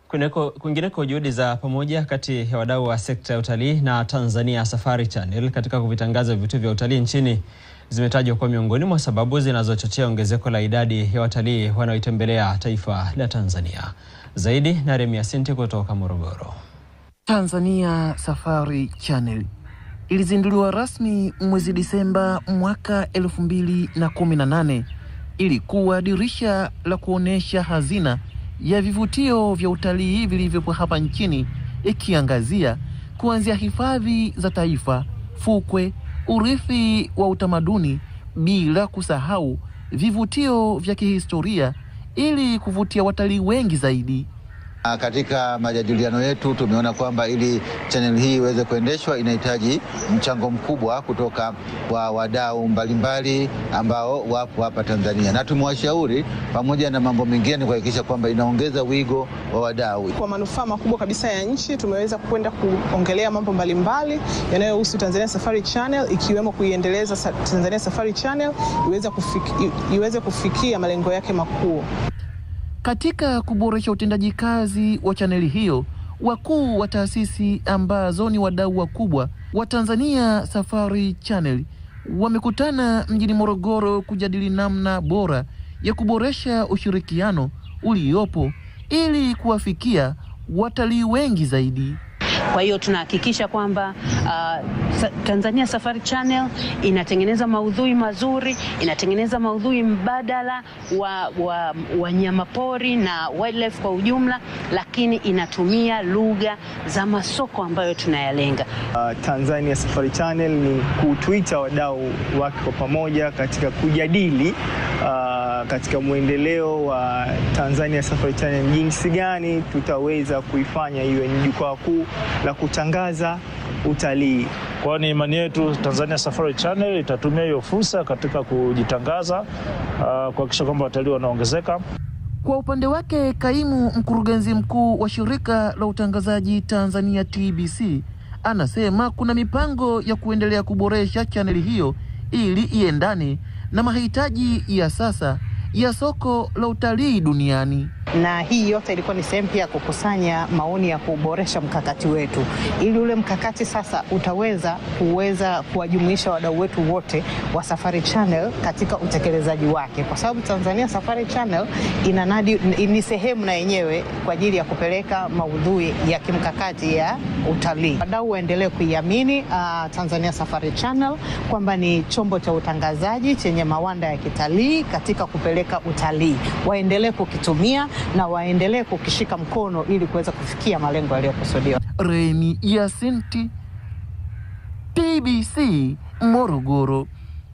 Kwingineko, juhudi za pamoja kati ya wadau wa sekta ya utalii na Tanzania Safari Channel katika kuvitangaza vituo vya utalii nchini zimetajwa kwa miongoni mwa sababu zinazochochea ongezeko la idadi ya watalii wanaoitembelea taifa la Tanzania. Zaidi na Remia Sinti kutoka Morogoro. Tanzania Safari Channel ilizinduliwa rasmi mwezi Disemba mwaka 2018. Ilikuwa dirisha la kuonesha hazina ya vivutio vya utalii vilivyopo hapa nchini, ikiangazia kuanzia hifadhi za taifa, fukwe, urithi wa utamaduni, bila kusahau vivutio vya kihistoria, ili kuvutia watalii wengi zaidi. Katika majadiliano yetu tumeona kwamba ili channel hii iweze kuendeshwa inahitaji mchango mkubwa kutoka kwa wadau mbalimbali ambao wapo hapa Tanzania, na tumewashauri pamoja na mambo mengine kuhakikisha kwamba inaongeza wigo wa wadau. Kwa manufaa makubwa kabisa ya nchi, tumeweza kwenda kuongelea mambo mbalimbali yanayohusu Tanzania Safari Channel, ikiwemo kuiendeleza Tanzania Safari Channel iweze kufikia malengo yake makuu. Katika kuboresha utendaji kazi wa chaneli hiyo, wakuu wa taasisi ambazo ni wadau wakubwa wa Tanzania Safari Channel wamekutana mjini Morogoro kujadili namna bora ya kuboresha ushirikiano uliopo ili kuwafikia watalii wengi zaidi. Kwa hiyo tunahakikisha kwamba Tanzania Safari Channel inatengeneza maudhui mazuri, inatengeneza maudhui mbadala wa wanyamapori na wildlife kwa ujumla, lakini inatumia lugha za masoko ambayo tunayalenga. Tanzania Safari Channel ni kutuita wadau wake kwa pamoja katika kujadili katika muendeleo wa Tanzania Safari Channel, jinsi gani tutaweza kuifanya iwe ni jukwaa kuu la kutangaza utalii. Kwa ni imani yetu Tanzania Safari Channel itatumia hiyo fursa katika kujitangaza, kuhakikisha kwamba watalii wanaongezeka. Kwa upande wake, kaimu mkurugenzi mkuu wa shirika la utangazaji Tanzania TBC anasema kuna mipango ya kuendelea kuboresha chaneli hiyo ili iendane na mahitaji ya sasa ya soko la utalii duniani. Na hii yote ilikuwa ni sehemu ya kukusanya maoni ya kuboresha mkakati wetu, ili ule mkakati sasa kuweza kuwajumuisha wadau wetu wote wa Safari Channel katika utekelezaji wake, kwa sababu Tanzania Safari Channel ni sehemu na yenyewe kwa ajili ya kupeleka maudhui ya kimkakati ya utalii. Wadau waendelee kuiamini Tanzania Safari Channel kwamba ni chombo cha utangazaji chenye mawanda ya kitalii katika kupeleka utalii. Waendelee kukitumia na waendelee kukishika mkono ili kuweza kufikia malengo yaliyokusudiwa. Remia Sinti, TBC, Morogoro.